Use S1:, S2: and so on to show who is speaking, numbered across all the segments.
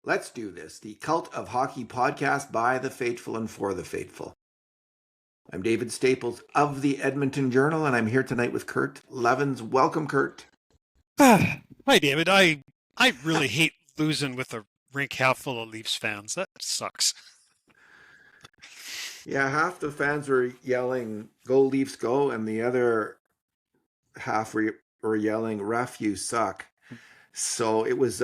S1: Let's do this. The Cult of Hockey podcast by the faithful and for the faithful. I'm David Staples of the Edmonton Journal, and I'm here tonight with Kurt Leavins. Welcome, Kurt.
S2: Hi, David. I really hate losing with a rink half full of Leafs fans. That sucks.
S1: Yeah, half the fans were yelling, "Go Leafs, go," and the other half were yelling, "Ref, you suck." So it was.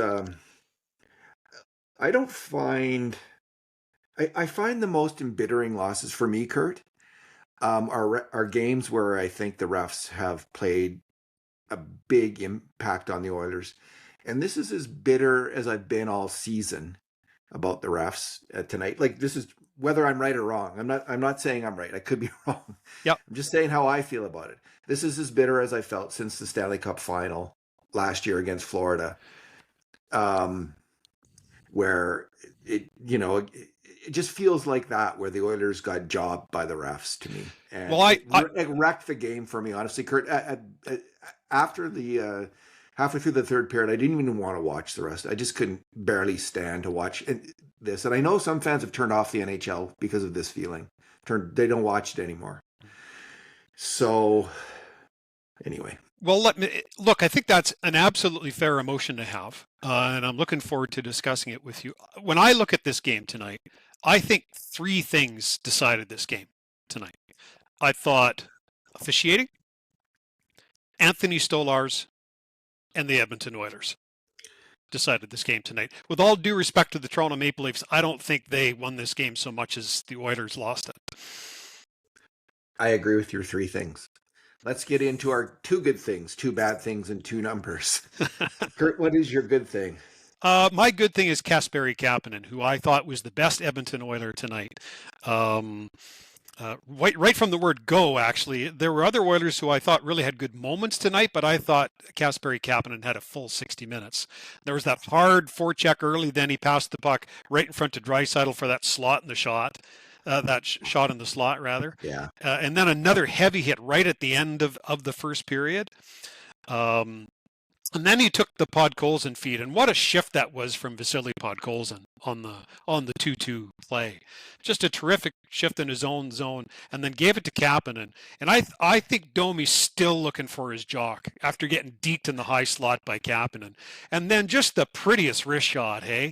S1: I don't find. I find the most embittering losses for me, Kurt, are games where I think the refs have played a big impact on the Oilers. And this is as bitter as I've been all season about the refs tonight. Like, this is whether I'm right or wrong. I'm not saying I'm right. I could be wrong.
S2: Yep.
S1: I'm just saying how I feel about it. This is as bitter as I felt since the Stanley Cup final last year against Florida. Where it just feels like that, where the Oilers got jobbed by the refs to me. And it wrecked the game for me, honestly, Kurt. After the halfway through the third period, I didn't even want to watch the rest. I just couldn't barely stand to watch this. And I know some fans have turned off the NHL because of this feeling. They don't watch it anymore. So anyway.
S2: Well, I think that's an absolutely fair emotion to have. And I'm looking forward to discussing it with you. When I look at this game tonight, I think three things decided this game tonight. I thought officiating, Anthony Stolarz, and the Edmonton Oilers decided this game tonight. With all due respect to the Toronto Maple Leafs, I don't think they won this game so much as the Oilers lost it.
S1: I agree with your three things. Let's get into our two good things, two bad things, and two numbers. Kurt, what is your good thing?
S2: My good thing is Kasperi Kapanen, who I thought was the best Edmonton Oiler tonight. Right from the word go, actually. There were other Oilers who I thought really had good moments tonight, but I thought Kasperi Kapanen had a full 60 minutes. There was that hard forecheck early, then he passed the puck right in front of Draisaitl for that slot in the shot. Shot in the slot, rather.
S1: Yeah.
S2: And then another heavy hit right at the end of the first period. And then he took the Podkolzin feed, and what a shift that was from Vasily Podkolzin on the 2-2 play. Just a terrific shift in his own zone, and then gave it to Kapanen. And I think Domi's still looking for his jock after getting deked in the high slot by Kapanen. And then just the prettiest wrist shot, hey?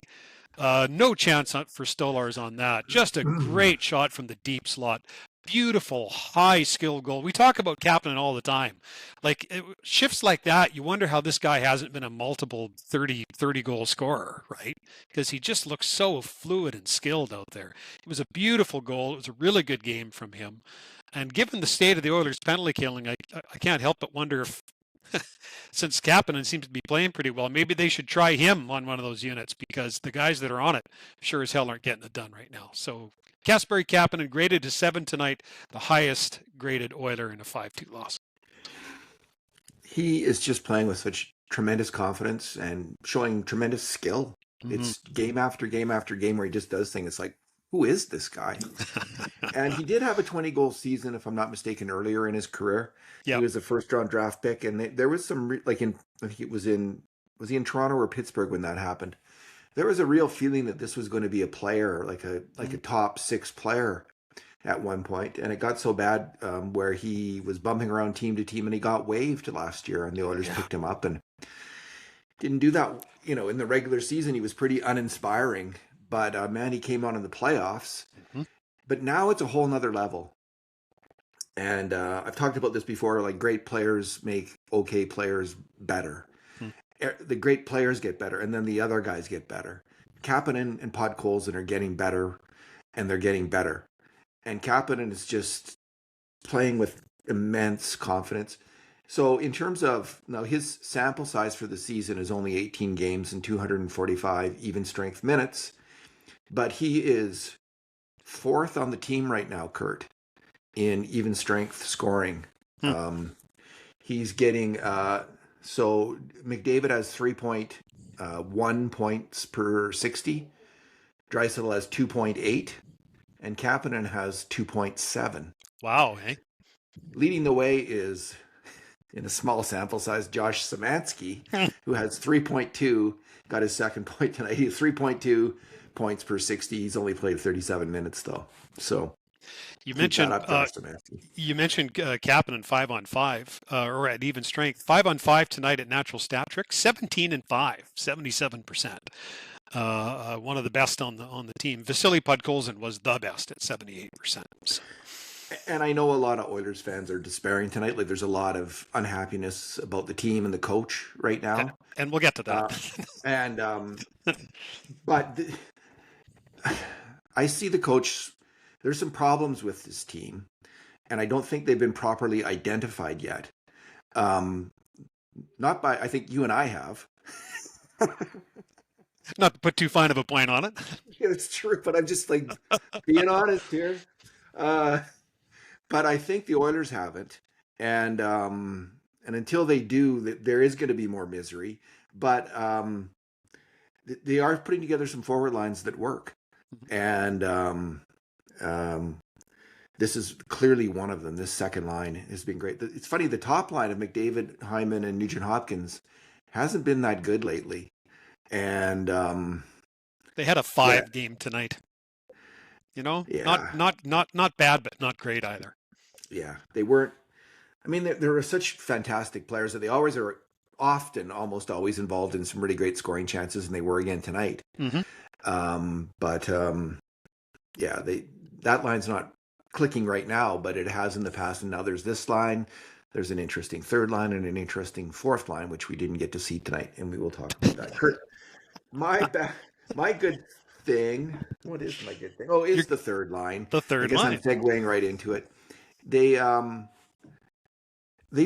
S2: No chance for Stolarz on that. Just a great shot from the deep slot. Beautiful, high skill goal. We talk about Kapanen all the time. Like shifts like that, you wonder how this guy hasn't been a multiple 30 goal scorer, right? Because he just looks so fluid and skilled out there. It was a beautiful goal. It was a really good game from him. And given the state of the Oilers' penalty killing, I can't help but wonder if since Kapanen seems to be playing pretty well, maybe they should try him on one of those units, because the guys that are on it sure as hell aren't getting it done right now. So Kasperi Kapanen graded to 7 tonight, the highest graded Oiler in a 5-2 loss.
S1: He is just playing with such tremendous confidence and showing tremendous skill. Mm-hmm. It's game after game after game where he just does things. It's like, who is this guy? And he did have a 20-goal season, if I'm not mistaken, earlier in his career. Yep. He was a first-round draft pick, and there was some, I think it was he in Toronto or Pittsburgh when that happened? There was a real feeling that this was going to be a player, like a top 6 player at one point, and it got so bad where he was bumping around team to team, and he got waived last year, and the Oilers picked him up and didn't do that. In the regular season, he was pretty uninspiring. But man, he came on in the playoffs. Mm-hmm. But now it's a whole nother level. And I've talked about this before, like great players make okay players better. Mm-hmm. The great players get better, and then the other guys get better. Kapanen and Podkolzin are getting better, and they're getting better. And Kapanen is just playing with immense confidence. So in terms of, now his sample size for the season is only 18 games and 245 even strength minutes. But he is 4th on the team right now, Kurt, in even strength scoring. He's getting, so McDavid has 3.1 points per 60. Draisaitl has 2.8. And Kapanen has 2.7.
S2: Wow, hey?
S1: Leading the way is in a small sample size, Josh Szymanski, who has 3.2, got his second point tonight. He has 3.2 points per 60. He's only played 37 minutes though. So
S2: You
S1: keep that
S2: mentioned
S1: up, Josh Szymanski.
S2: Kapanen 5-on-5 or at even strength. 5-on-5 tonight at natural stat trick. 17-5, 77%. One of the best on the team. Vasily Podkolzin was the best at 78%. So.
S1: And I know a lot of Oilers fans are despairing tonight. Like there's a lot of unhappiness about the team and the coach right now.
S2: And we'll get to that.
S1: But I see the coach. There's some problems with this team, and I don't think they've been properly identified yet. Not by, I think you and I have.
S2: Not to put too fine of a point on it.
S1: Yeah, it's true, but I'm just like being honest here. But I think the Oilers haven't, and until they do, there is going to be more misery. But they are putting together some forward lines that work, and this is clearly one of them. This second line has been great. It's funny, the top line of McDavid, Hyman, and Nugent Hopkins hasn't been that good lately, and
S2: they had a 5 game tonight. You know, not bad, but not great either.
S1: Yeah, they weren't. I mean, there are such fantastic players that they always are almost always involved in some really great scoring chances, and they were again tonight.
S2: Mm-hmm.
S1: That line's not clicking right now, but it has in the past. And now there's this line. There's an interesting third line and an interesting fourth line, which we didn't get to see tonight, and we will talk about that. Kurt, my good thing. What is my good thing? Oh, it's the third line.
S2: The third line.
S1: I'm segueing right into it. They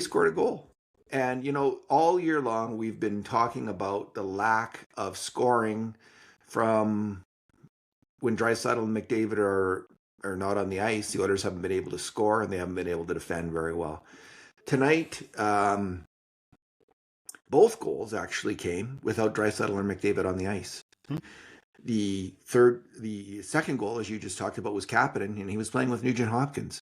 S1: scored a goal. And, you know, all year long, we've been talking about the lack of scoring from when Draisaitl and McDavid are not on the ice. The Oilers haven't been able to score, and they haven't been able to defend very well. Tonight, both goals actually came without Draisaitl or McDavid on the ice.
S2: Hmm.
S1: The second goal, as you just talked about, was Kapanen, and he was playing with Nugent Hopkins,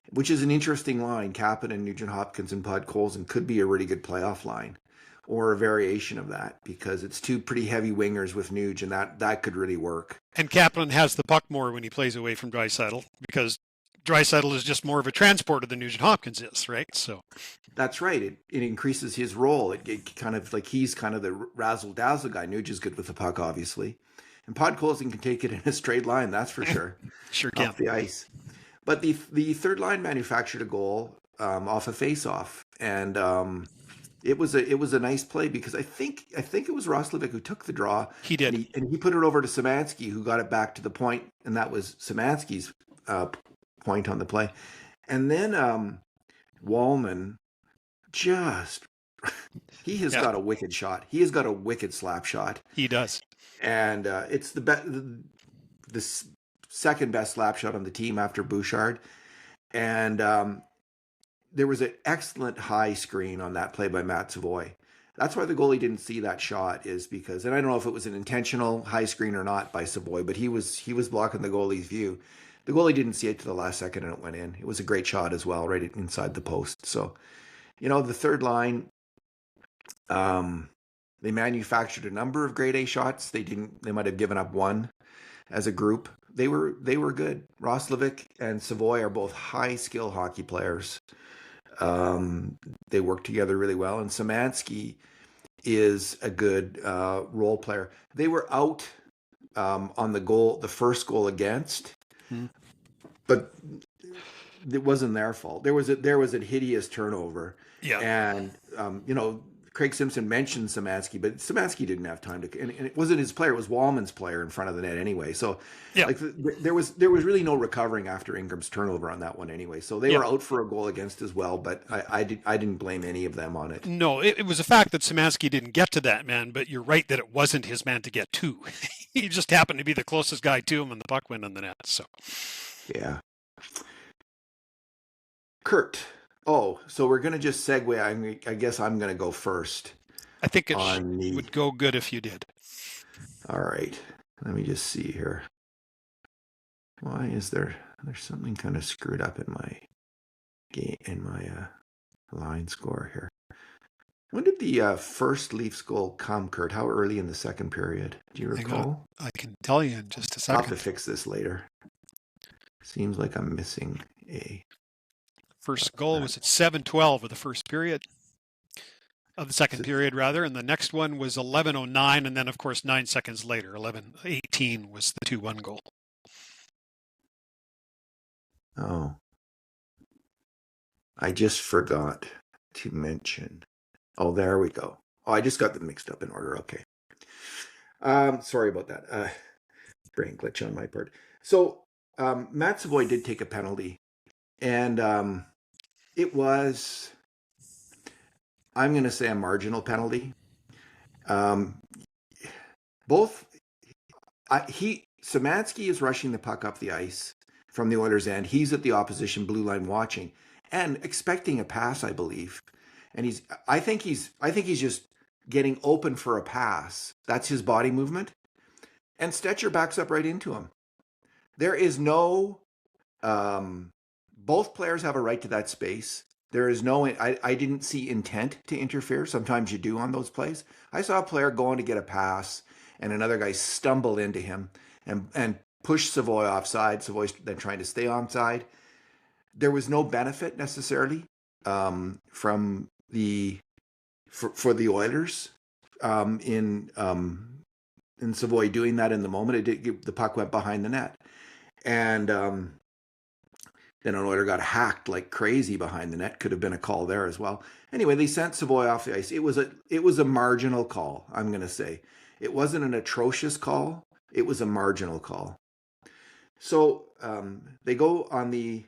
S1: which is an interesting line. Kapanen, Nugent Hopkins, and Podkolzin could be a really good playoff line, or a variation of that, because it's two pretty heavy wingers with Nuge, and that could really work.
S2: And Kapanen has the puck more when he plays away from Draisaitl, because Draisaitl is just more of a transporter than Nugent Hopkins is, right? So
S1: that's right. It increases his role. It kind of like he's kind of the razzle dazzle guy. Nuge is good with the puck, obviously, and Podkolzin can take it in a straight line. That's for sure.
S2: Sure can.
S1: Off the ice. But the third line manufactured a goal off a face-off, and it was a nice play, because I think it was Roslovic who took the draw.
S2: He did,
S1: and he put it over to Szymanski, who got it back to the point, and that was Szymanski's point on the play. And then Wallman just he has got a wicked shot. He has got a wicked slap shot.
S2: He does,
S1: and it's the second best slap shot on the team after Bouchard. And there was an excellent high screen on that play by Matt Savoy. That's why the goalie didn't see that shot, is because, and I don't know if it was an intentional high screen or not by Savoy, but he was blocking the goalie's view. The goalie didn't see it to the last second, and it went in. It was a great shot as well, right inside the post. So, you know, the third line, they manufactured a number of grade A shots. They might have given up one as a group. They were good. Roslovic and Savoy are both high skill hockey players. They work together really well, and Szymanski is a good role player. They were out on the first goal against, but it wasn't their fault. There was a hideous turnover, and you know, Craig Simpson mentioned Szymanski, but Szymanski didn't have time to, and it wasn't his player; it was Wallman's player in front of the net anyway. So, like, there was really no recovering after Ingram's turnover on that one anyway. So they were out for a goal against as well. But I didn't blame any of them on it.
S2: No, it was a fact that Szymanski didn't get to that man. But you're right that it wasn't his man to get to. He just happened to be the closest guy to him, and the puck went in the net. So,
S1: yeah. Kurt. Oh, so we're going to just segue. I guess I'm going to go first.
S2: I think it would go good if you did.
S1: All right. Let me just see here. Why is there's something kind of screwed up in my game, line score here. When did the first Leafs goal come, Kurt? How early in the second period? Do you recall?
S2: I can tell you in just a
S1: I'll have
S2: second.
S1: to fix this later. Seems like I'm missing a...
S2: First goal was at 7:12 of the first period. Of the second period, rather. And the next one was 11:09. And then, of course, 9 seconds later, 11:18 was the 2-1 goal.
S1: Oh. I just forgot to mention. Oh, there we go. Oh, I just got them mixed up in order. Okay. Sorry about that. Brain glitch on my part. So, Matt Savoy did take a penalty. And it was, I'm going to say, a marginal penalty. Szymanski is rushing the puck up the ice from the Oilers' end. He's at the opposition blue line watching and expecting a pass, I believe. And I think he's just getting open for a pass. That's his body movement. And Stetcher backs up right into him. There is no, both players have a right to that space. There is no, I didn't see intent to interfere. Sometimes you do on those plays. I saw a player going to get a pass and another guy stumble into him and push Savoy offside. Savoy then trying to stay onside. There was no benefit necessarily for the Oilers in Savoy doing that in the moment. The puck went behind the net, and then an Oiler got hacked like crazy behind the net. Could have been a call there as well. Anyway, they sent Savoy off the ice. It was a marginal call. I'm going to say it wasn't an atrocious call. It was a marginal call. So they go on the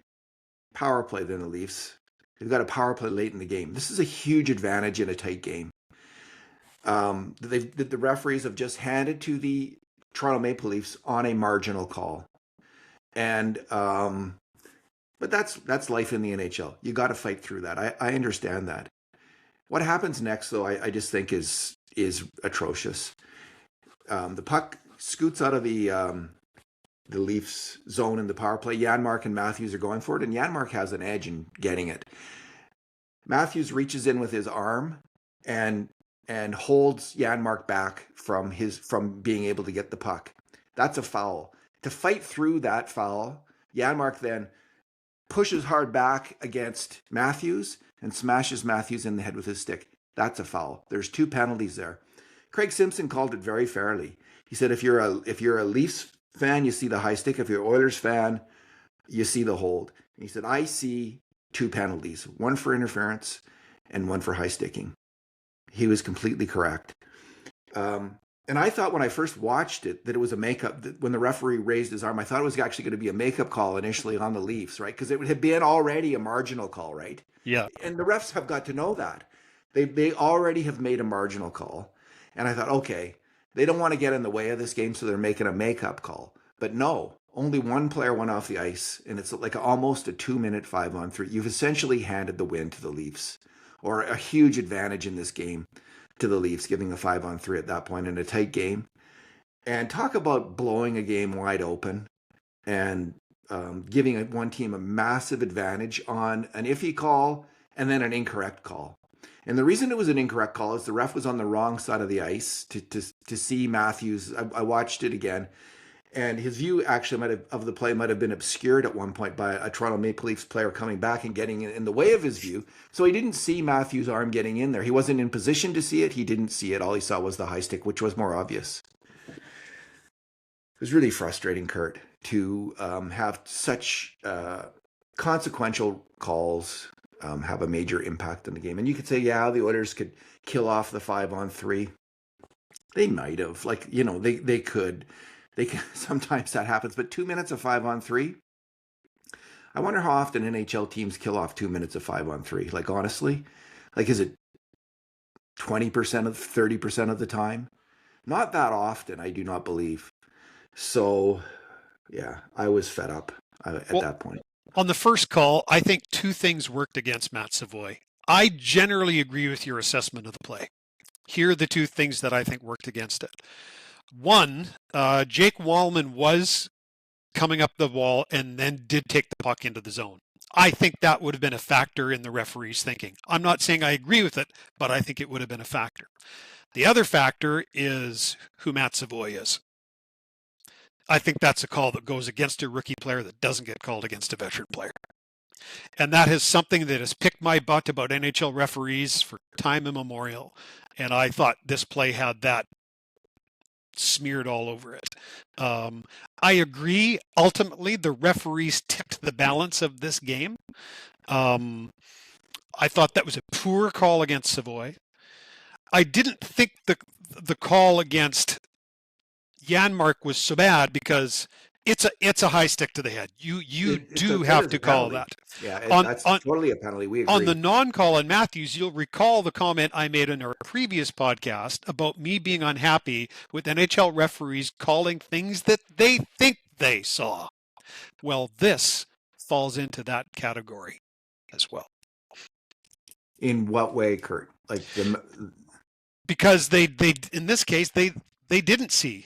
S1: power play. Then the Leafs, they've got a power play late in the game. This is a huge advantage in a tight game. The referees have just handed to the Toronto Maple Leafs on a marginal call, and but that's life in the NHL. You got to fight through that. I understand that. What happens next, though, I just think is atrocious. The puck scoots out of the Leafs zone in the power play. Janmark and Matthews are going for it, and Janmark has an edge in getting it. Matthews reaches in with his arm and holds Janmark back from being able to get the puck. That's a foul. To fight through that foul, Janmark then pushes hard back against Matthews and smashes Matthews in the head with his stick. That's a foul. There's 2 penalties there. Craig Simpson called it very fairly. He said if you're a Leafs fan, you see the high stick. If you're an Oilers fan, you see the hold. And he said, I see 2 penalties, one for interference and one for high sticking. He was completely correct. And I thought when I first watched it that it was a makeup. That when the referee raised his arm, I thought it was actually going to be a makeup call initially on the Leafs, right? Because it had been already a marginal call, right?
S2: Yeah.
S1: And the refs have got to know that. They already have made a marginal call. And I thought, okay, they don't want to get in the way of this game, so they're making a makeup call. But no, only one player went off the ice, and it's like almost a 2-minute 5-on-3. You've essentially handed the win to the Leafs, or a huge advantage in this game to the Leafs, giving a 5-on-3 at that point in a tight game. And talk about blowing a game wide open and giving one team a massive advantage on an iffy call and then an incorrect call. And the reason it was an incorrect call is the ref was on the wrong side of the ice to see Matthews. I watched it again, and his view actually of the play might have been obscured at one point by a Toronto Maple Leafs player coming back and getting in the way of his view. So he didn't see Matthews' arm getting in there. He wasn't in position to see it. He didn't see it. All he saw was the high stick, which was more obvious. It was really frustrating, Kurt, to have such consequential calls have a major impact on the game. And you could say, yeah, the Oilers could kill off the 5-on-3. They might have. They could. Sometimes that happens, but 2 minutes of 5-on-3. I wonder how often NHL teams kill off 2 minutes of 5-on-3. Like, honestly, is it 20% of 30% of the time? Not that often, I do not believe. So, yeah, I was fed up at that point.
S2: On the first call, I think 2 things worked against Matt Savoy. I generally agree with your assessment of the play. Here are the 2 things that I think worked against it. One, Jake Wallman was coming up the wall and then did take the puck into the zone. I think that would have been a factor in the referee's thinking. I'm not saying I agree with it, but I think it would have been a factor. The other factor is who Matt Savoy is. I think that's a call that goes against a rookie player that doesn't get called against a veteran player. And that is something that has picked my butt about NHL referees for time immemorial. And I thought this play had that smeared all over it. I agree. Ultimately, the referees tipped the balance of this game. I thought that was a poor call against Savoy. I didn't think the call against Janmark was so bad because it's a high stick to the head. You do have to call that.
S1: Yeah, that's totally a penalty. We agree.
S2: On the non-call on Matthews, you'll recall the comment I made in our previous podcast about me being unhappy with NHL referees calling things that they think they saw. Well, this falls into that category as well.
S1: In what way, Kurt?
S2: Because they in this case they didn't see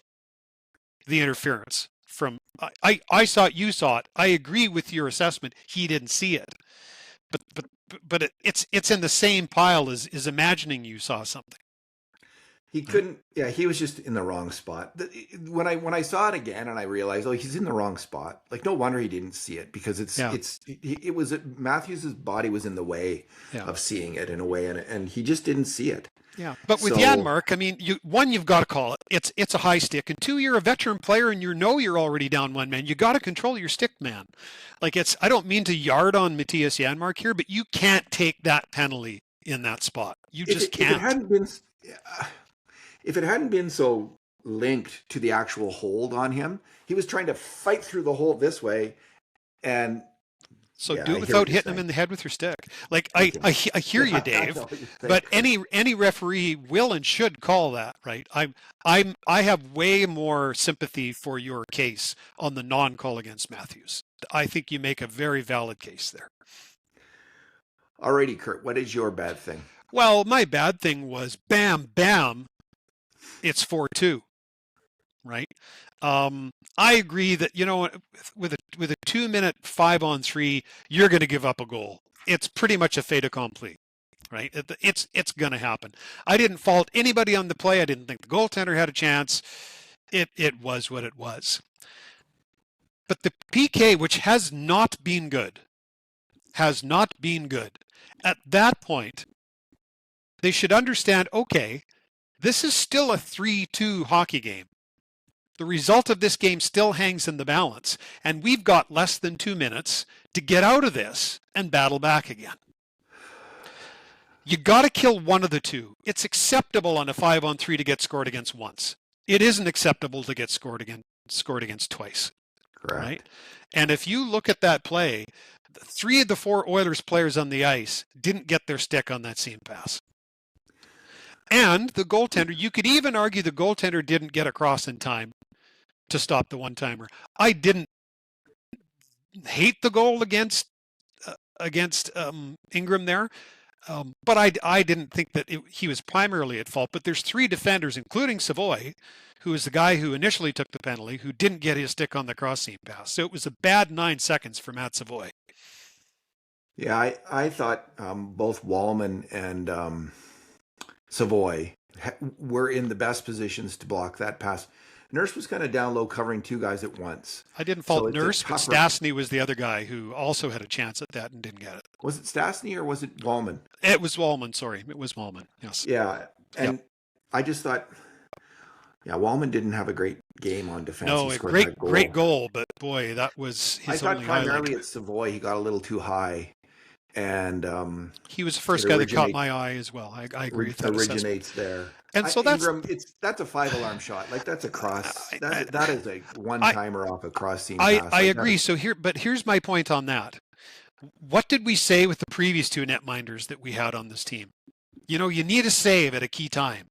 S2: the interference from I saw it, you saw it. I agree with your assessment. He didn't see it. But it's in the same pile as imagining you saw something.
S1: He couldn't. Yeah, he was just in the wrong spot. When I saw it again and I realized, oh, he's in the wrong spot. Like, no wonder he didn't see it because it was Matthews's body was in the way of seeing it in a way, and he just didn't see it.
S2: Yeah, but with Janmark, I mean, you've got to call it. It's a high stick, and two, you're a veteran player, and you're already down one man. You got to control your stick, man. Like I don't mean to yard on Matthias Janmark here, but you can't take that penalty in that spot. You just can't.
S1: If it hadn't been so linked to the actual hold on him, he was trying to fight through the hold this way, and.
S2: So do it without hitting him in the head with your stick. Like I hear you, Dave. But any referee will and should call that, right? I have way more sympathy for your case on the non-call against Matthews. I think you make a very valid case there.
S1: Alrighty, Kurt. What is your bad thing?
S2: Well, my bad thing was bam, bam. It's 4-2, right? I agree that, with a 2-minute 5-on-3, you're going to give up a goal. It's pretty much a fait accompli, right? It's going to happen. I didn't fault anybody on the play. I didn't think the goaltender had a chance. It was what it was. But the PK, which has not been good, at that point, they should understand, okay, this is still a 3-2 hockey game. The result of this game still hangs in the balance, and we've got less than 2 minutes to get out of this and battle back again. You got to kill one of the two. It's acceptable on a 5-on-3 to get scored against once. It isn't acceptable to get scored against twice.
S1: Correct.
S2: Right? And if you look at that play, 3 of the 4 Oilers players on the ice didn't get their stick on that seam pass. And the goaltender, you could even argue the goaltender didn't get across in time to stop the one-timer. I didn't hate the goal against Ingram there, but I didn't think that he was primarily at fault. But there's 3 defenders, including Savoy, who was the guy who initially took the penalty, who didn't get his stick on the cross-seam pass. So it was a bad 9 seconds for Matt Savoy.
S1: Yeah, I thought both Wallman and Savoy were in the best positions to block that pass. Nurse was kind of down low covering 2 guys at once.
S2: I didn't fault Nurse, but Stastny was the other guy who also had a chance at that and didn't get it.
S1: Was it Stastny or was it Wallman?
S2: It was Wallman, sorry. It was Wallman, yes.
S1: Yeah, and I just thought, Wallman didn't have a great game on defense.
S2: No, a great goal, but boy, that was his only highlight. I thought primarily
S1: at Savoy, he got a little too high. And
S2: he was the first guy that caught my eye as well. I agree with that
S1: originates there.
S2: And so that's
S1: a 5-alarm shot. Like that's a cross. That is a one-timer off a cross seam pass.
S2: I agree. So here's my point on that. What did we say with the previous 2 netminders that we had on this team? You need a save at a key time.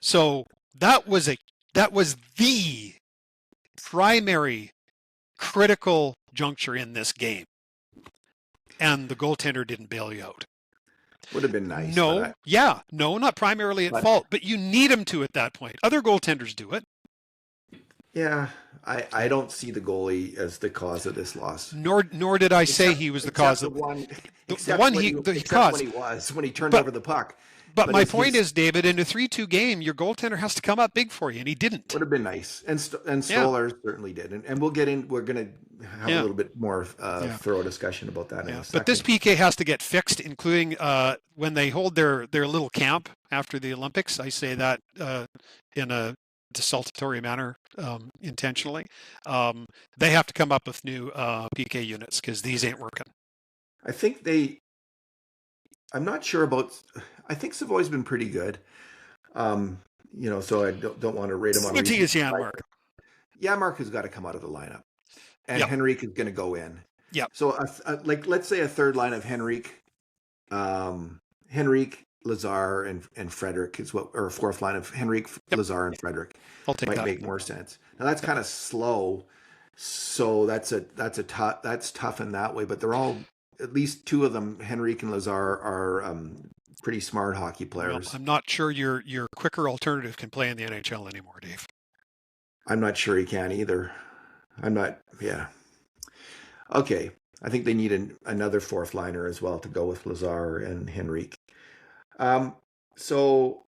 S2: So that was the primary critical juncture in this game. And the goaltender didn't bail you out.
S1: Would have been nice.
S2: No, not primarily at fault, but you need him to at that point. Other goaltenders do it.
S1: Yeah, I don't see the goalie as the cause of this loss.
S2: Nor did I say
S1: Except
S2: he was the
S1: except
S2: cause
S1: the
S2: of
S1: one
S2: the one he
S1: except when
S2: caused.
S1: he was when he turned
S2: But
S1: over the puck.
S2: but
S1: But
S2: my
S1: his
S2: point
S1: his
S2: is, David, in a 3-2 game, your goaltender has to come up big for you, and he didn't.
S1: would have been nice, and
S2: Yeah,
S1: Stoller certainly did, and we'll get in. We're going to have a
S2: yeah,
S1: little bit more
S2: yeah.
S1: thorough discussion about that in
S2: Yeah,
S1: a
S2: but this
S1: second.
S2: PK has to get fixed, including when they hold their little camp after the Olympics. I say that in a desultory manner intentionally. Um, they have to come up with new PK units because these ain't working.
S1: I think they. I'm not sure about. I think Savoy's been pretty good. Um, so I don't want to rate him on
S2: What
S1: recency
S2: is Jan
S1: bias.
S2: Mark?
S1: Yeah, Mark has got to come out of the lineup, and
S2: Yep,
S1: Henrique is going to go in.
S2: yep.
S1: So, like, let's say a third line of Henrique, Lazar, and Frederick is what, or a fourth line of Henrique,
S2: Yep,
S1: Lazar, and Frederick
S2: I'll take
S1: might
S2: that.
S1: make more sense. Now that's
S2: Yep.
S1: kind of slow, so that's tough in that way. But they're all, at least two of them, Henrique and Lazar, are pretty smart hockey
S2: Well,
S1: players.
S2: I'm not sure your quicker alternative can play in the NHL anymore, Dave.
S1: I'm not sure he can either. I'm not. Yeah. Okay. I think they need another fourth liner as well to go with Lazar and Henrique. Um, so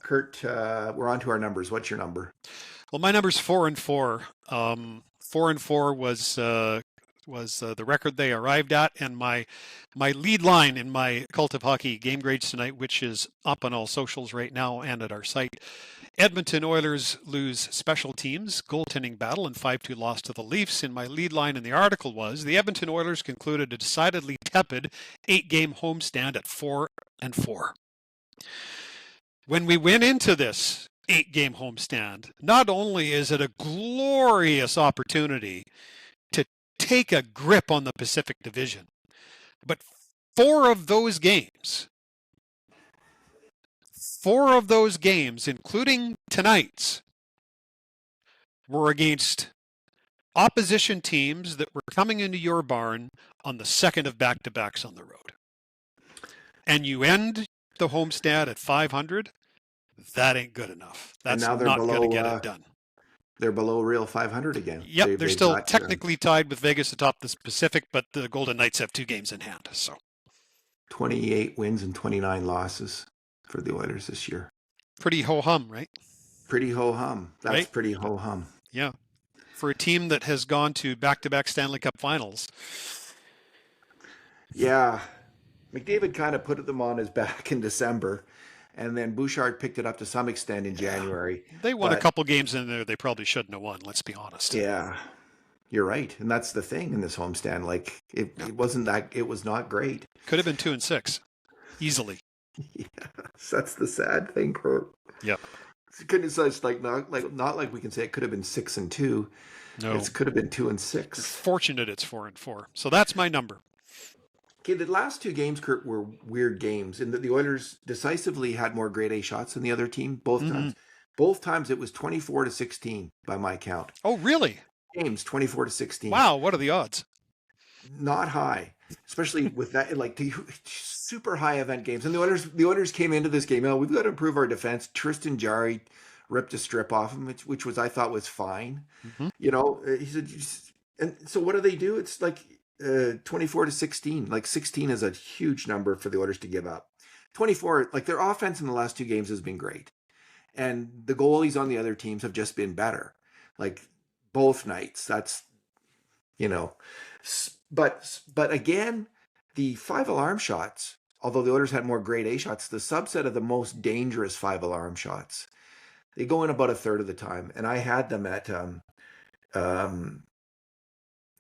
S1: Kurt, we're on to our numbers. What's your number?
S2: Well, my number's 4-4. 4-4 was the record they arrived at, and my lead line in my Cult of Hockey game grades tonight, which is up on all socials right now and at our site. Edmonton Oilers lose special teams, goaltending battle, and 5-2 loss to the Leafs. And my lead line in the article was the Edmonton Oilers concluded a decidedly tepid 8-game homestand at 4-4. When we went into this 8-game homestand, not only is it a glorious opportunity to take a grip on the Pacific Division, but four of those games, including tonight's, were against opposition teams that were coming into your barn on the second of back-to-backs on the road. And you end the homestand at 500, that ain't good enough.
S1: And
S2: That's
S1: now they're
S2: not going to
S1: below.
S2: get it done.
S1: They're below real 500 again.
S2: Yep, they're
S1: They've
S2: still
S1: got
S2: technically tied with Vegas atop the Pacific, but the Golden Knights have 2 games in hand. So
S1: 28 wins and 29 losses for the Oilers this year.
S2: pretty ho-hum, right?
S1: Pretty ho-hum. That's
S2: Right?
S1: pretty ho-hum.
S2: Yeah. For a team that has gone to back-to-back Stanley Cup finals.
S1: Yeah. McDavid kind of put them on his back in December, and then Bouchard picked it up to some extent in January.
S2: They won a
S1: But
S2: couple games in there they probably shouldn't have won, let's be honest.
S1: yeah, you're right. And that's the thing in this homestand. Like, it was not great.
S2: Could have been 2-6 easily.
S1: Yes, that's the sad thing, Kurt.
S2: Yep.
S1: It's like not like we can say it could have been 6-2.
S2: No.
S1: It could have been 2-6.
S2: Fortunate it's 4-4. So that's my number.
S1: Okay, the last two games, Kurt, were weird games, in that the Oilers decisively had more grade A shots than the other team both times. Both times it was 24-16 by my count.
S2: Oh, really?
S1: Games 24-16.
S2: Wow, what are the odds?
S1: Not high, especially with that, like, the super high event games. And the Oilers came into this game. Oh, we've got to improve our defense. Tristan Jarry ripped a strip off him, which was, I thought, was fine. He said, and so what do? It's like 24-16. Like, 16 is a huge number for the Oilers to give up. 24, like, their offense in the last two games has been great, and the goalies on the other teams have just been better. Like, both nights. That's, but again, the 5 alarm shots, although the Oilers had more grade A shots, the subset of the most dangerous 5 alarm shots, they go in about a third of the time. And I had them at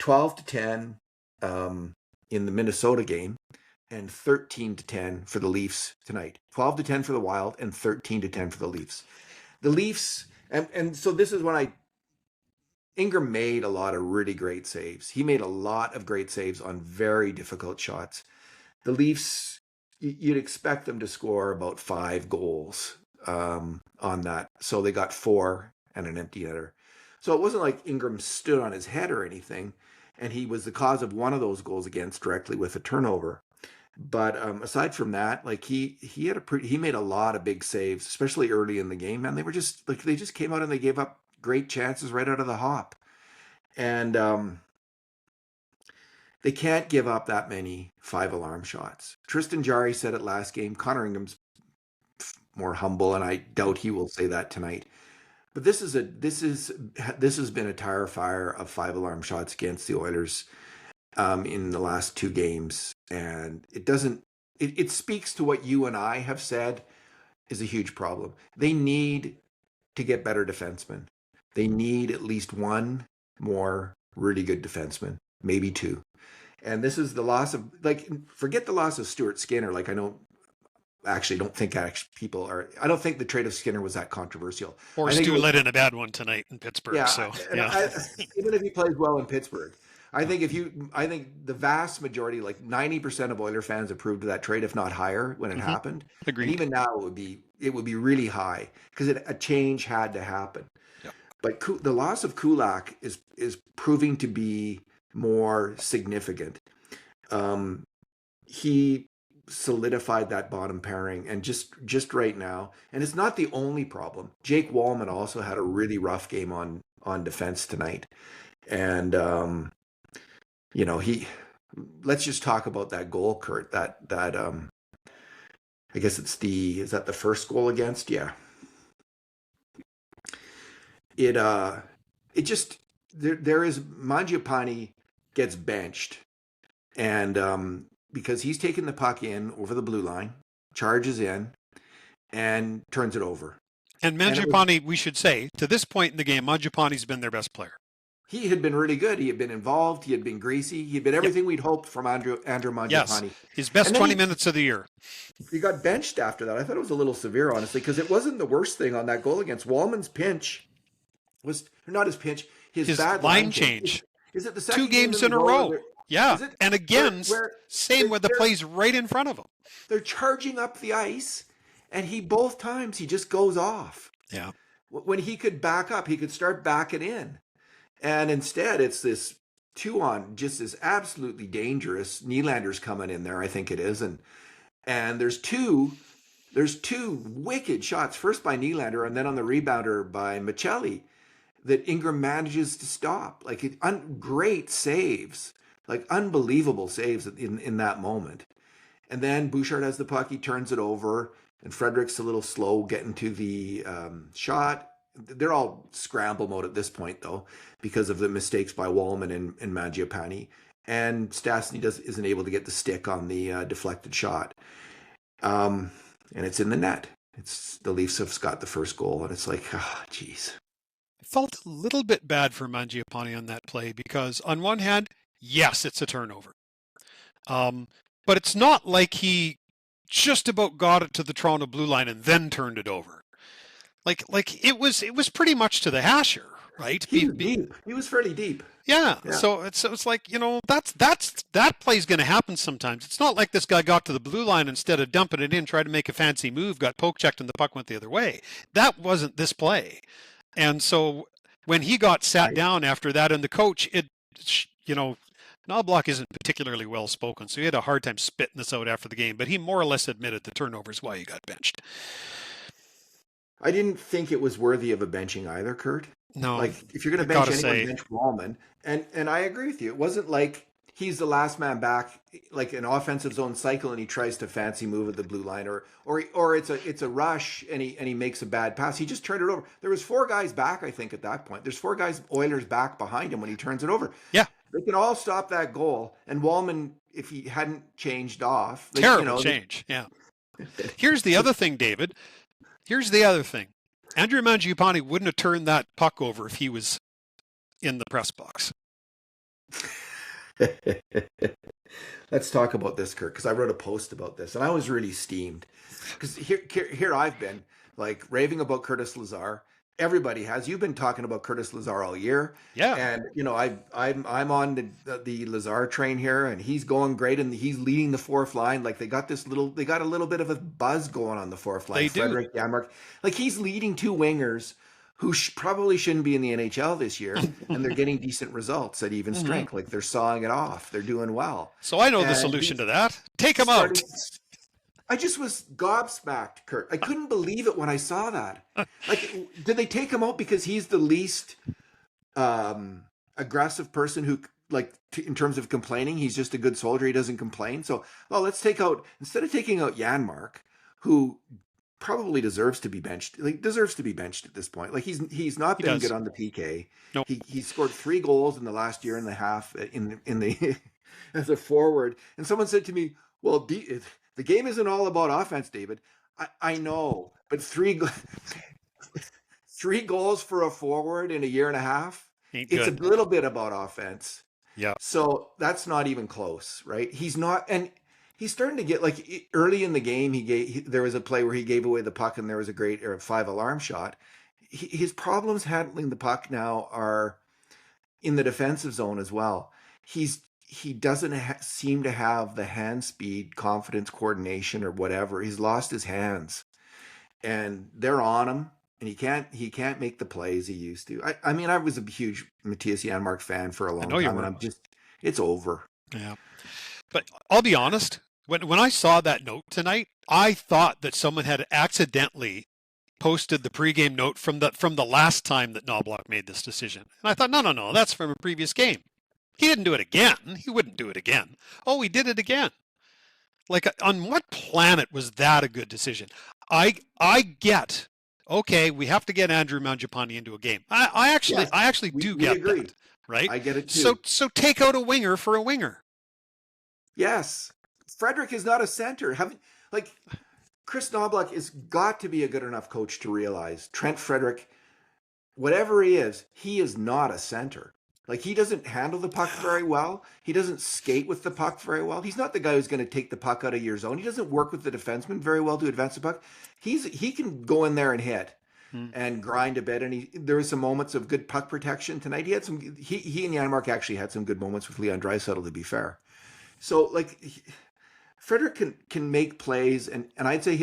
S1: 12-10 in the Minnesota game, and 13-10 for the Leafs tonight. 12-10 for the Wild, and 13-10 for the Leafs. The Leafs, and so this is when Ingram made a lot of really great saves. He made a lot of great saves on very difficult shots. The Leafs, you'd expect them to score about 5 goals on that. So they got 4 and an empty netter. So it wasn't like Ingram stood on his head or anything, and he was the cause of one of those goals against directly with a turnover. But aside from that, like, he made a lot of big saves, especially early in the game. And they just came out and they gave up great chances right out of the hop. And they can't give up that many 5-alarm shots. Tristan Jarry said it last game. Connor Ingham's more humble, and I doubt he will say that tonight. But this has been a tire fire of 5-alarm shots against the Oilers in the last 2 games, and it speaks to what you and I have said is a huge problem. They need to get better defensemen. They need at least one more really good defenseman, maybe 2. And this is the loss of, like, forget the loss of Stuart Skinner. Like, I know, actually, don't think people are. I don't think the trade of Skinner was that controversial.
S2: Or Stu let in a bad one tonight in Pittsburgh.
S1: Yeah,
S2: so yeah.
S1: Even if he plays well in Pittsburgh, I think the vast majority, like 90% of Oiler fans, approved of that trade, if not higher, when it happened.
S2: Agreed.
S1: And even now, it would be really high because a change had to happen.
S2: Yep.
S1: But the loss of Kulak is proving to be more significant. He solidified that bottom pairing, and just right now, and it's not the only problem. Jake Wallman also had a really rough game on defense tonight, and let's just talk about that goal, Kurt. That I guess is that the first goal against? Yeah. It just there is Mangiapane gets benched, and because he's taking the puck in over the blue line, charges in, and turns it over.
S2: And Mangiapane, we should say, to this point in the game, Mangiapane's been their best player.
S1: He had been really good. He had been involved. He had been greasy. He had been everything we'd hoped from Andrew Mangiapane.
S2: Yes, his best 20 minutes of the year.
S1: He got benched after that. I thought it was a little severe, honestly, because it wasn't the worst thing on that goal against Wallman's pinch. Was not his pinch. His bad
S2: line change.
S1: Is it the second
S2: 2 games in a row? Yeah, and again, same with the plays right in front of him.
S1: They're charging up the ice, and both times he just goes off.
S2: Yeah.
S1: When he could back up, he could start backing in. And instead, it's this 2-on, just this absolutely dangerous. Nylander's coming in there, I think it is. And there's two wicked shots, first by Nylander and then on the rebounder by Michelli, that Ingram manages to stop. Like, great saves. Like, unbelievable saves in that moment. And then Bouchard has the puck. He turns it over. And Frederick's a little slow getting to the shot. They're all scramble mode at this point, though, because of the mistakes by Wallman and Mangiapane. And Stastny isn't able to get the stick on the deflected shot. And it's in the net. The Leafs have got the first goal. And it's like, geez.
S2: I felt a little bit bad for Mangiapane on that play because, on one hand, yes, it's a turnover. But it's not like he just about got it to the Toronto blue line and then turned it over. Like it was pretty much to the hasher, right?
S1: He was deep. He was fairly deep.
S2: Yeah. So it's like, that play's going to happen sometimes. It's not like this guy got to the blue line, instead of dumping it in, tried to make a fancy move, got poke checked, and the puck went the other way. That wasn't this play. And so when he got sat down after that, and the coach, Knobloch isn't particularly well spoken, so he had a hard time spitting this out after the game, but he more or less admitted the turnover is why he got benched.
S1: I didn't think it was worthy of a benching either, Kurt.
S2: No.
S1: Like, if you're going to bench anyone, bench Wallman. And I agree with you. It wasn't like he's the last man back, like an offensive zone cycle, and he tries to fancy move at the blue line, or it's a rush and he makes a bad pass. He just turned it over. There was 4 guys back, I think, at that point. There's 4 guys, Oilers, back behind him when he turns it over.
S2: Yeah.
S1: They can all stop that goal. And Wallman, if he hadn't changed off.
S2: Terrible change, yeah. Here's the other thing, David. Here's the other thing. Andrew Mangiapane wouldn't have turned that puck over if he was in the press box.
S1: Let's talk about this, Kirk, because I wrote a post about this, and I was really steamed. Because here I've been, like, raving about Curtis Lazar. Everybody has. You've been talking about Curtis Lazar all year.
S2: Yeah.
S1: And, I'm on the Lazar train here, and he's going great, and he's leading the fourth line. Like, they got a little bit of a buzz going on the fourth line.
S2: They
S1: Frederick Janmark. Like, he's leading 2 wingers who probably shouldn't be in the NHL this year, and they're getting decent results at even strength. Like, they're sawing it off. They're doing well.
S2: So I know the solution to that. Take them out.
S1: I just was gobsmacked, Kurt. I couldn't believe it when I saw that. Like, did they take him out because he's the least um, aggressive person who, like, in terms of complaining, he's just a good soldier. He doesn't complain. So, oh, let's take out, instead of taking out Janmark, who probably deserves to be benched. Like, deserves to be benched at this point. Like, he's not
S2: He
S1: been
S2: does.
S1: good on the PK.
S2: No,
S1: He scored 3 goals in the last year and a half in the as a forward. And someone said to me, "Well, the game isn't all about offense, David." I know, but 3 goals for a forward in a year and a half,
S2: ain't
S1: it's a
S2: good.
S1: little bit about offense.
S2: Yeah.
S1: So that's not even close, right? He's not, and he's starting to get like early in the game. There was a play where he gave away the puck, and there was a great or a 5 alarm shot. His problems handling the puck now are in the defensive zone as well. He doesn't seem to have the hand speed, confidence, coordination, or whatever. He's lost his hands, and they're on him, and he can't make the plays he used to. I mean, I was a huge Matthias Janmark fan for a
S2: I
S1: long
S2: know you
S1: time, and
S2: were.
S1: I'm just it's over.
S2: Yeah. But I'll be honest, when I saw that note tonight, I thought that someone had accidentally posted the pregame note from the last time that Knobloch made this decision. And I thought, no, that's from a previous game. He didn't do it again. He wouldn't do it again. Oh, he did it again. Like, on what planet was that a good decision? I get, okay, we have to get Andrew Mangiapane into a game.
S1: Yes,
S2: I actually do
S1: we
S2: get
S1: agree.
S2: that, right?
S1: I get it
S2: So
S1: too.
S2: so take out a winger for a winger.
S1: Yes, Frederick is not a center. Like Chris Knobloch has got to be a good enough coach to realize Trent Frederick, whatever he is not a center. Like, he doesn't handle the puck very well. He doesn't skate with the puck very well. He's not the guy who's going to take the puck out of your zone. He doesn't work with the defenseman very well to advance the puck. He can go in there and hit
S2: Hmm.
S1: and grind a bit. And there was some moments of good puck protection tonight. He and Janmark actually had some good moments with Leon Draisaitl, to be fair. So, like, Frederick can make plays, and I'd say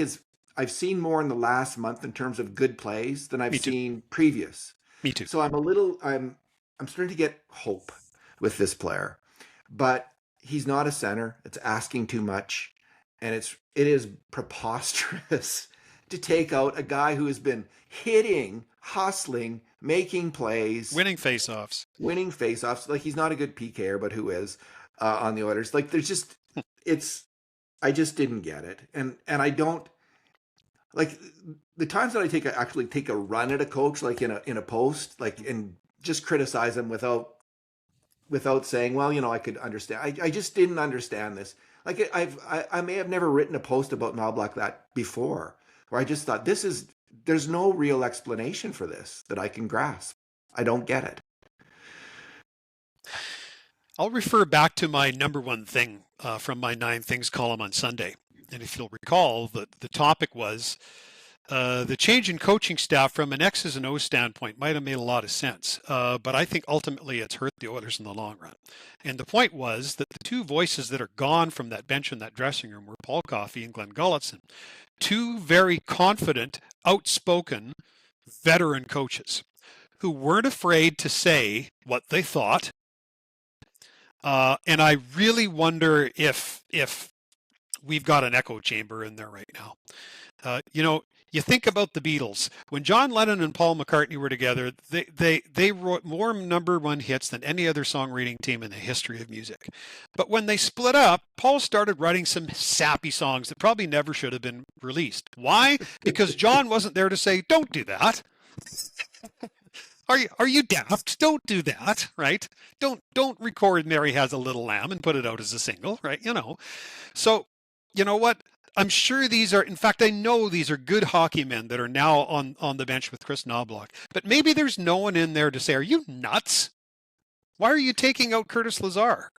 S1: I've seen more in the last month in terms of good plays than I've
S2: Me too.
S1: seen previous.
S2: Me too.
S1: So I'm starting to get hope with this player, but he's not a center. It's asking too much, and it is preposterous to take out a guy who has been hitting, hustling, making plays,
S2: Winning faceoffs.
S1: winning faceoffs. Like, he's not a good PKer, but who is on the Oilers? Like, it's I just didn't get it, and I don't like the times that actually take a run at a coach, like in a post, like, and just criticize him without saying, well, I could understand. I just didn't understand this. Like, I may have never written a post about Knobloch that before, where I just thought there's no real explanation for this that I can grasp. I don't get it.
S2: I'll refer back to my number one thing from my 9 Things column on Sunday. And if you'll recall, the topic was the change in coaching staff from an X's and O's standpoint might have made a lot of sense, but I think ultimately it's hurt the Oilers in the long run. And the point was that the two voices that are gone from that bench in that dressing room were Paul Coffey and Glenn Gulletson, two very confident, outspoken veteran coaches who weren't afraid to say what they thought. And I really wonder if we've got an echo chamber in there right now. You think about the Beatles. When John Lennon and Paul McCartney were together, they wrote more number one hits than any other songwriting team in the history of music. But when they split up, Paul started writing some sappy songs that probably never should have been released. Why? Because John wasn't there to say, "Don't do that." Are you daft? Don't do that, right? Don't record "Mary Has a Little Lamb" and put it out as a single, right? So, you know what? I'm sure these are, in fact, I know these are good hockey men that are now on the bench with Chris Knobloch. But maybe there's no one in there to say, "Are you nuts? Why are you taking out Curtis Lazar?"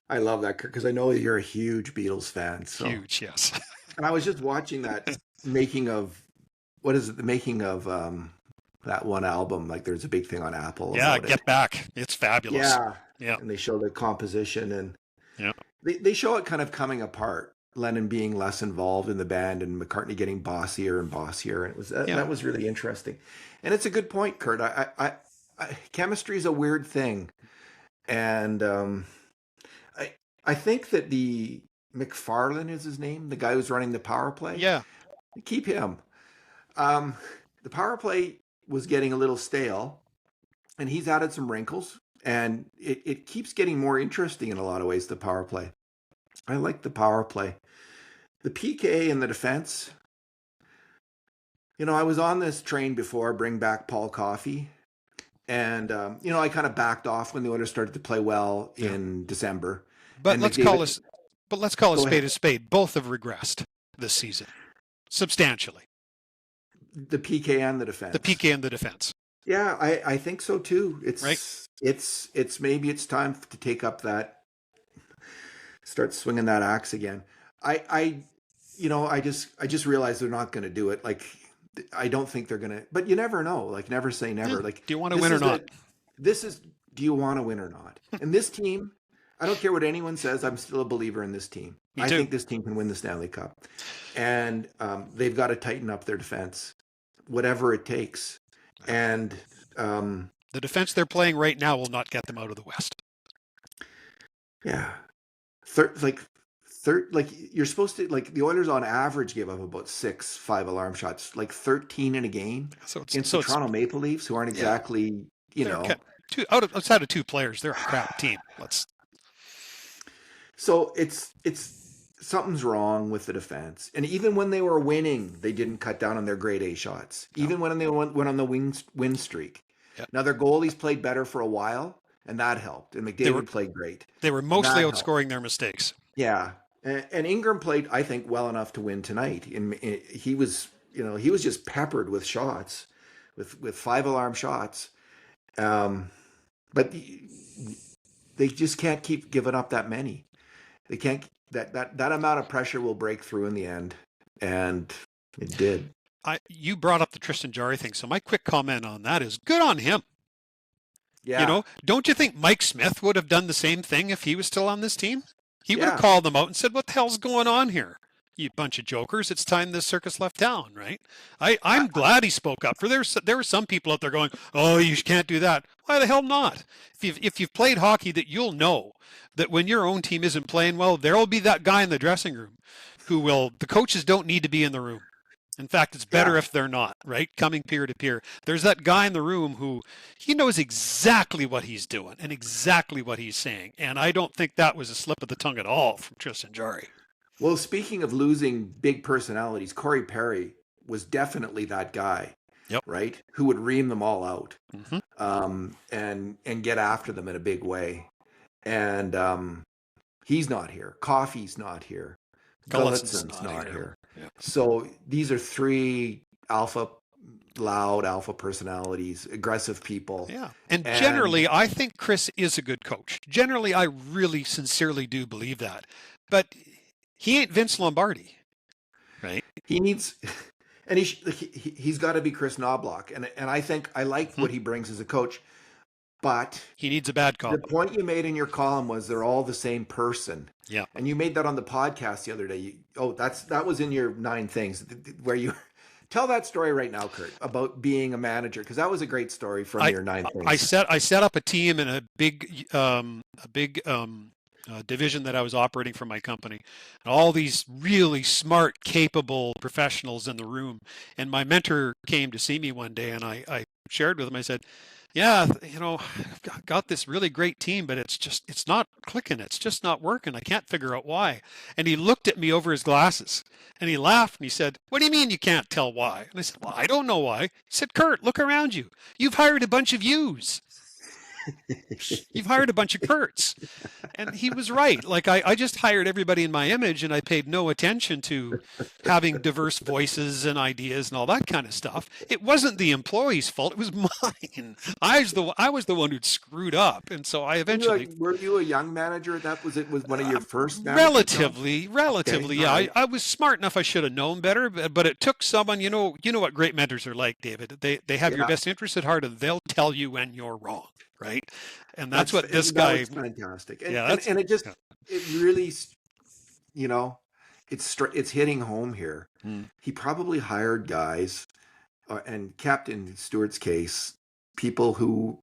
S1: I love that, because I know you're a huge Beatles fan. So,
S2: Huge, yes.
S1: and I was just watching that making of, what is it? The making of that one album. Like, there's a big thing on Apple
S2: Yeah,
S1: about it.
S2: Get Back. It's fabulous.
S1: Yeah,
S2: Yeah,
S1: and they show the composition, and
S2: yeah,
S1: they show it kind of coming apart. Lennon being less involved in the band, and McCartney getting bossier and bossier, and it was
S2: yeah.
S1: that was really interesting. And it's a good point, Kurt. Chemistry is a weird thing, and I think that the McFarlane is his name, the guy who's running the power play.
S2: Yeah.
S1: Keep him. Um, the power play was getting a little stale, and he's added some wrinkles, and it keeps getting more interesting in a lot of ways, the power play. I like the power play. The PK and the defense. I was on this train before, bring back Paul Coffey. And, I kind of backed off when the Oilers started to play well in December.
S2: But
S1: and
S2: let's call a spade a spade. Both have regressed this season substantially.
S1: The PK and the defense.
S2: The PK and the defense.
S1: Yeah, I think so too.
S2: Right?
S1: It's maybe it's time to take up that, start swinging that axe again. I just realized they're not going to do it. Like, I don't think they're going to, but you never know. Like, never say never.
S2: Yeah.
S1: Like,
S2: do you want to win or not?
S1: Do you want to win or not? And this team, I don't care what anyone says. I'm still a believer in this team. I think this team can win the Stanley Cup, and they've got to tighten up their defense, whatever it takes. And
S2: the defense they're playing right now will not get them out of the West.
S1: Yeah, you're supposed to, like, the Oilers on average give up about 6 5-alarm shots, like 13 in a game against the Toronto Maple Leafs, who aren't exactly,
S2: outside of 2 players, they're a crap team.
S1: So it's something's wrong with the defense, and even when they were winning, they didn't cut down on their grade A shots. No. Even when they went on the win streak. Yep. Now their goalies played better for a while, and that helped. And McDavid played great.
S2: They were mostly outscoring their mistakes.
S1: Yeah. And Ingram played, I think, well enough to win tonight. And he was just peppered with shots, with 5-alarm shots. But they just can't keep giving up that many. They can't. That amount of pressure will break through in the end, and it did.
S2: You brought up the Tristan Jarry thing, so my quick comment on that is good on him.
S1: Yeah.
S2: Don't you think Mike Smith would have done the same thing if he was still on this team? He would have called them out and said, "What the hell's going on here? You bunch of jokers! It's time this circus left town." Right? I'm glad he spoke up. For there were some people out there going, "Oh, you can't do that." Why the hell not? If you've played hockey, that you'll know that when your own team isn't playing well, there'll be that guy in the dressing room who will. The coaches don't need to be in the room. In fact, it's better if they're not, right? Coming peer to peer. There's that guy in the room who he knows exactly what he's doing and exactly what he's saying. And I don't think that was a slip of the tongue at all from Tristan Jarry.
S1: Well, speaking of losing big personalities, Corey Perry was definitely that guy, right? Who would ream them all out, and get after them in a big way. And he's not here. Coffey's not here. Gullickson's not here. Yeah. So these are 3 loud alpha personalities, aggressive people.
S2: Yeah. And generally, I think Chris is a good coach. Generally, I really sincerely do believe that. But he ain't Vince Lombardi, right?
S1: He needs, and he's got to be Chris Knobloch. And I think I like what he brings as a coach. But
S2: he needs a bad call.
S1: The point you made in your column was they're all the same person.
S2: Yeah.
S1: And you made that on the podcast the other day. That was in your 9 things where you tell that story right now, Kurt, about being a manager, because that was a great story from your 9 things.
S2: I set up a team in a big division that I was operating for my company, and all these really smart, capable professionals in the room. And my mentor came to see me one day, and I shared with him. I said, "Yeah, I've got this really great team, but it's not clicking. It's just not working. I can't figure out why." And he looked at me over his glasses and he laughed and he said, "What do you mean you can't tell why?" And I said, "Well, I don't know why." He said, "Kurt, look around you. You've hired a bunch of yous. You've hired a bunch of Kurts." And he was right. Like, I just hired everybody in my image, and I paid no attention to having diverse voices and ideas and all that kind of stuff. It wasn't the employee's fault. It was mine. I was the one who'd screwed up. And so I eventually...
S1: Were you a young manager? Was one of your first managers?
S2: Relatively, yeah. Right. I was smart enough. I should have known better, but it took someone, you know what great mentors are like, David. They have your best interest at heart, and they'll tell you when you're wrong. Right. And that's what this guy...
S1: That was fantastic. And it just, it really, it's hitting home here. He probably hired guys, and kept, in Stuart's case, people who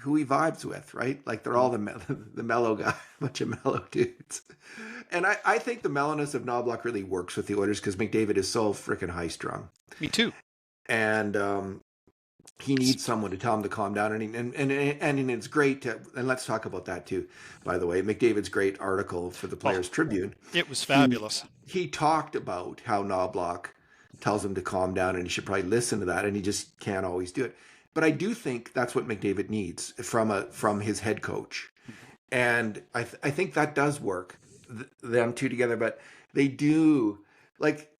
S1: who he vibes with, right? Like they're all the mellow guy, bunch of mellow dudes. And I think the mellowness of Knobloch really works with the Oilers because McDavid is so freaking high strung.
S2: Me too.
S1: And he needs someone to tell him to calm down. And it's great to, and let's talk about that too, by the way. McDavid's great article for the Players Tribune.
S2: It was fabulous.
S1: He talked about how Knobloch tells him to calm down and he should probably listen to that, and he just can't always do it. But I do think that's what McDavid needs from his head coach. And I think that does work, them two together. But they do, like,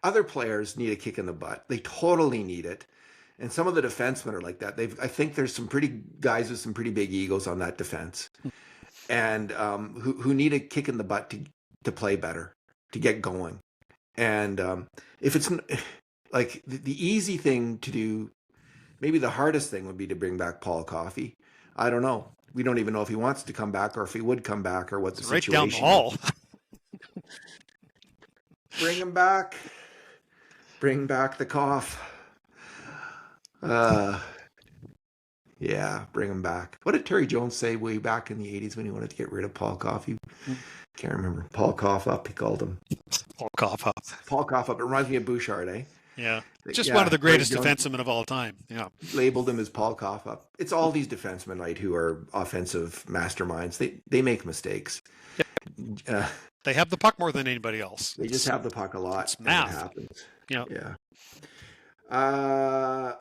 S1: other players need a kick in the butt. They totally need it. And some of the defensemen are like that. I think there's some pretty guys with some pretty big egos on that defense, and who need a kick in the butt to play better, to get going. And if it's like the easy thing to do, maybe the hardest thing would be to bring back Paul Coffey. I don't know. We don't even know if he wants to come back or if he would come back or what the situation is.
S2: Right down the hall.
S1: Bring him back. Bring back the cough. Yeah, bring him back. What did Terry Jones say way back in the 80s when he wanted to get rid of Paul Coffey? Can't remember. Paul Cough Up, he called him.
S2: Paul Cough Up.
S1: Paul Cough Up. It reminds me of Bouchard, eh?
S2: Yeah. Just one of the greatest defensemen of all time. Yeah.
S1: Labeled him as Paul Cough Up. It's all these defensemen, right, who are offensive masterminds. They make mistakes.
S2: Yeah. They have the puck more than anybody else.
S1: They just have the puck a lot.
S2: It's math.
S1: It happens.
S2: Yeah.
S1: Yeah.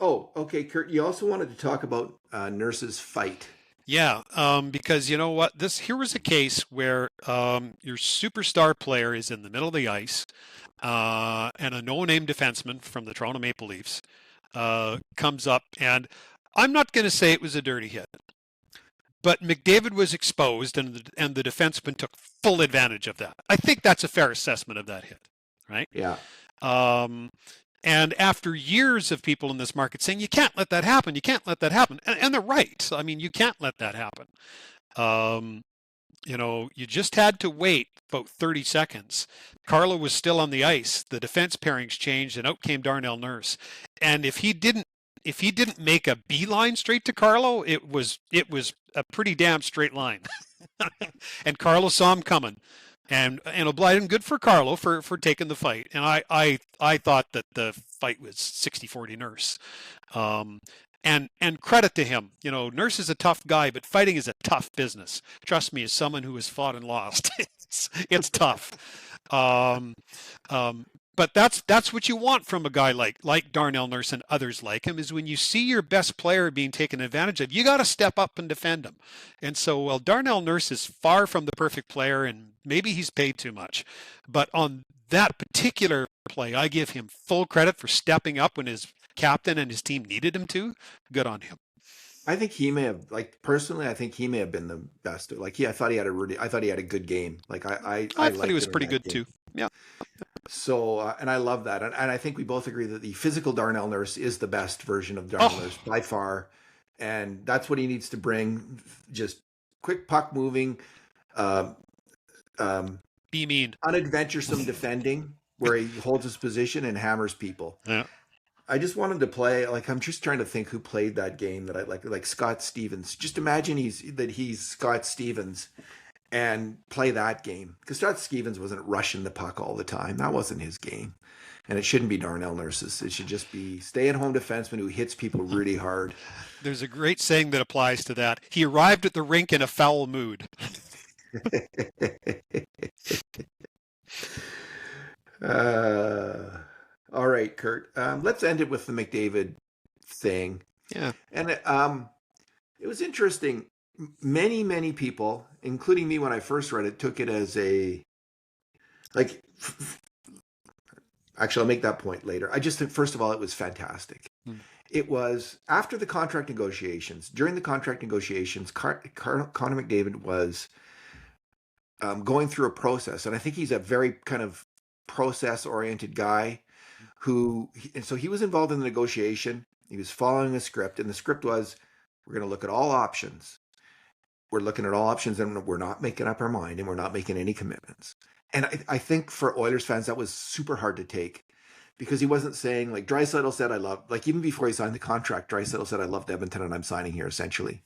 S1: Okay, Kurt, you also wanted to talk about Nurse's fight.
S2: Yeah, because you know what? Here was a case where your superstar player is in the middle of the ice, and a no-name defenseman from the Toronto Maple Leafs comes up, and I'm not going to say it was a dirty hit, but McDavid was exposed, and the defenseman took full advantage of that. I think that's a fair assessment of that hit, right?
S1: Yeah.
S2: And after years of people in this market saying, you can't let that happen, you can't let that happen. And they're right. I mean, you can't let that happen. You just had to wait about 30 seconds. Carlo was still on the ice. The defense pairings changed, and out came Darnell Nurse. And if he didn't make a beeline straight to Carlo, it was a pretty damn straight line. And Carlo saw him coming. And obliged, and good for Carlo for taking the fight. And I thought that the fight was 60-40 Nurse. And credit to him. You know, Nurse is a tough guy, but fighting is a tough business. Trust me, as someone who has fought and lost, it's tough. But that's what you want from a guy like Darnell Nurse and others like him, is when you see your best player being taken advantage of, you got to step up and defend him. And so, while Darnell Nurse is far from the perfect player, and maybe he's paid too much, but on that particular play, I give him full credit for stepping up when his captain and his team needed him to. Good on him.
S1: I think he may have, personally, I think he may have been the best. I thought he had a good game. I
S2: thought he was pretty good too. Yeah.
S1: So, and I love that. And I think we both agree that the physical Darnell Nurse is the best version of Darnell Nurse by far. And that's what he needs to bring. Just quick puck moving,
S2: be mean,
S1: unadventuresome defending, where he holds his position and hammers people.
S2: Yeah.
S1: I just wanted to play, I'm just trying to think who played that game that I like Scott Stevens. Just imagine he's Scott Stevens and play that game. Because Scott Stevens wasn't rushing the puck all the time. That wasn't his game. And it shouldn't be Darnell Nurse's. It should just be stay-at-home defenseman who hits people really hard. There's
S2: a great saying that applies to that. He arrived at the rink in a foul mood.
S1: All right, Kurt. Let's end it with the McDavid thing.
S2: Yeah.
S1: And it was interesting. Many people, including me when I first read it, took it as actually, I'll make that point later. I just think, first of all, it was fantastic. It was after the contract negotiations. During the contract negotiations, Connor McDavid was going through a process. And I think he's a very kind of process-oriented guy so he was involved in the negotiation. He was following a script, and the script was, we're going to look at all options. We're looking at all options, and we're not making up our mind, and we're not making any commitments. And I think for Oilers fans, that was super hard to take, because he wasn't saying, Draisaitl said, even before he signed the contract, Draisaitl said, I loved Edmonton and I'm signing here, essentially.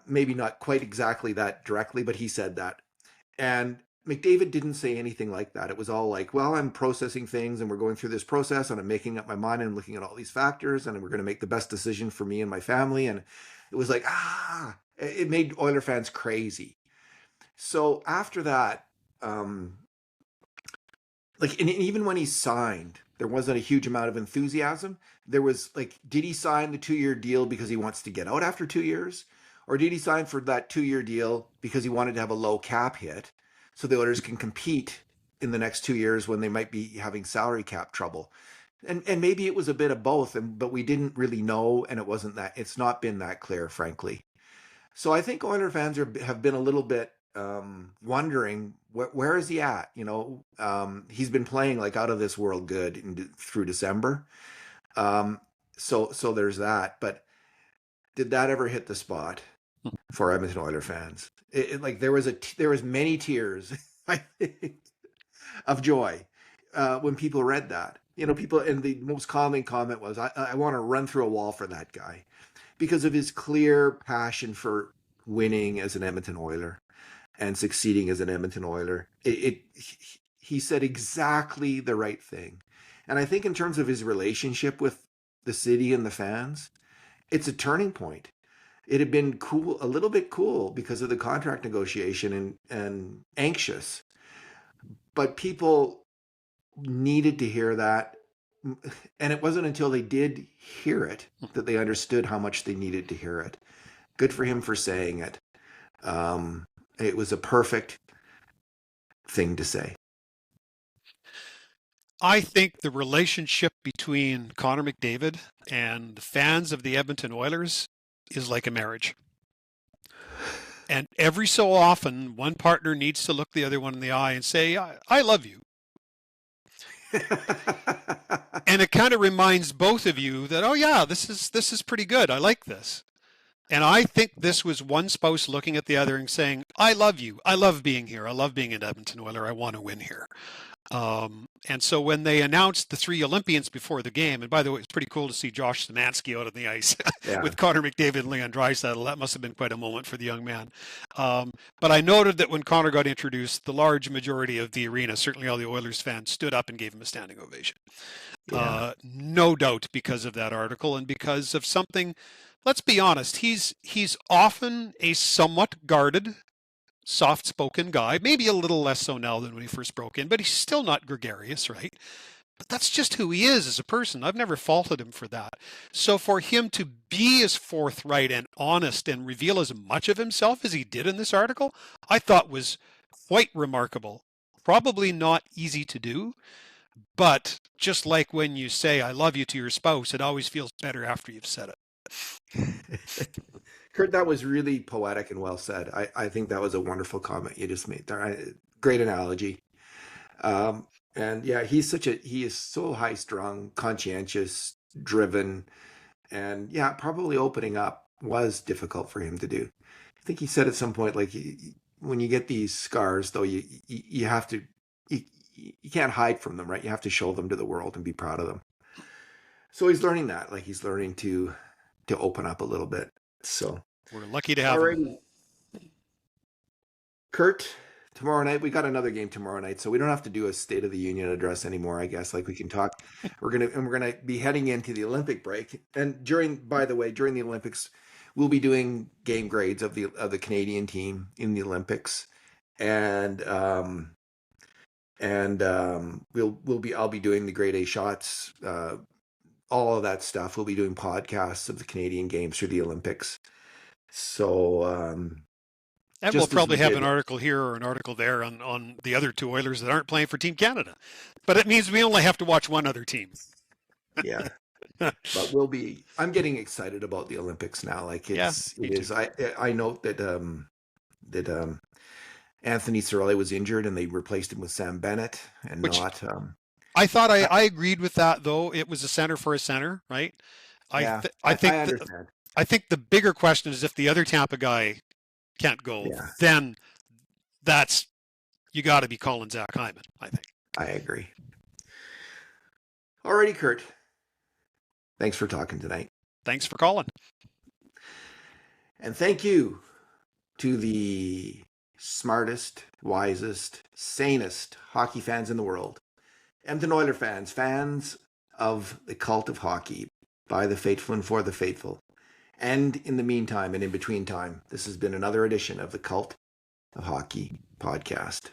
S1: Maybe not quite exactly that directly, but he said that. And McDavid didn't say anything like that. It was all like, well, I'm processing things and we're going through this process and I'm making up my mind and I'm looking at all these factors and we're going to make the best decision for me and my family. And it was like, it made Oiler fans crazy. So after that, um, like, and even when he signed, there wasn't a huge amount of enthusiasm. There was like, did he sign the 2 year deal because he wants to get out after 2 years? Or did he sign for that 2 year deal because he wanted to have a low cap hit so the Oilers can compete in the next 2 years when they might be having salary cap trouble? And maybe it was a bit of both, but we didn't really know, and it's not been that clear, frankly. So I think Oiler fans have been a little bit wondering where is he at? He's been playing like out of this world good through December. Um, so there's that. But did that ever hit the spot for Edmonton Oiler fans? Like there was many tears, I think, of joy when people read that. People, and the most common comment was, "I want to run through a wall for that guy," because of his clear passion for winning as an Edmonton Oiler and succeeding as an Edmonton Oiler. He said exactly the right thing. And I think in terms of his relationship with the city and the fans, it's a turning point. It had been cool, a little bit cool because of the contract negotiation and anxious. But people needed to hear that. And it wasn't until they did hear it that they understood how much they needed to hear it. Good for him for saying it. It was a perfect thing to say.
S2: I think the relationship between Connor McDavid and the fans of the Edmonton Oilers is like a marriage. And every so often, one partner needs to look the other one in the eye and say, I love you. And it kind of reminds both of you that, oh yeah, this is pretty good. I like this. And I think this was one spouse looking at the other and saying, I love you. I love being here. I love being in Edmonton Oiler. I want to win here. And so when they announced the 3 Olympians before the game, and by the way, it's pretty cool to see Josh Szymanski out on the ice
S1: Yeah.
S2: with Connor McDavid and Leon Draisaitl. That must have been quite a moment for the young man. But I noted that when Connor got introduced, the large majority of the arena, certainly all the Oilers fans, stood up and gave him a standing ovation.
S1: Yeah.
S2: No doubt because of that article and because of something. Let's be honest. He's often a somewhat guarded, soft-spoken guy, maybe a little less so now than when he first broke in, but he's still not gregarious, right? But that's just who he is as a person. I've never faulted him for that. So for him to be as forthright and honest and reveal as much of himself as he did in this article, I thought was quite remarkable. Probably not easy to do, but just like when you say I love you to your spouse, it always feels better after you've said it.
S1: Kurt, that was really poetic and well said. I think that was a wonderful comment you just made there. Great analogy. And yeah, he is so high strung, conscientious, driven, and yeah, probably opening up was difficult for him to do. I think he said at some point, like, when you get these scars, though, you have to, you, you can't hide from them, right? You have to show them to the world and be proud of them. So he's learning that, like he's learning to open up a little bit. So
S2: we're lucky to have him.
S1: Kurt, tomorrow night we got another game tomorrow night, so we don't have to do a State of the Union address anymore. I guess we can talk. We're gonna be heading into the Olympic break, and during the Olympics, we'll be doing game grades of the Canadian team in the Olympics, and I'll be doing the grade A shots. All of that stuff. We'll be doing podcasts of the Canadian games through the Olympics. So,
S2: and we'll probably have an article here or an article there on the other 2 Oilers that aren't playing for Team Canada. But it means we only have to watch one other team.
S1: Yeah. But I'm getting excited about the Olympics now. Like it is. I note that Anthony Cirelli was injured and they replaced him with Sam Bennett and
S2: I thought I agreed with that, though. It was a center for a center, right? I think the bigger question is if the other Tampa guy can't go, then you got to be calling Zach Hyman, I think.
S1: I agree. Alrighty, Kurt. Thanks for talking tonight.
S2: Thanks for calling.
S1: And thank you to the smartest, wisest, sanest hockey fans in the world. Edmonton Oiler fans, fans of the cult of hockey, by the faithful and for the faithful. And in the meantime and in between time, this has been another edition of the Cult of Hockey podcast.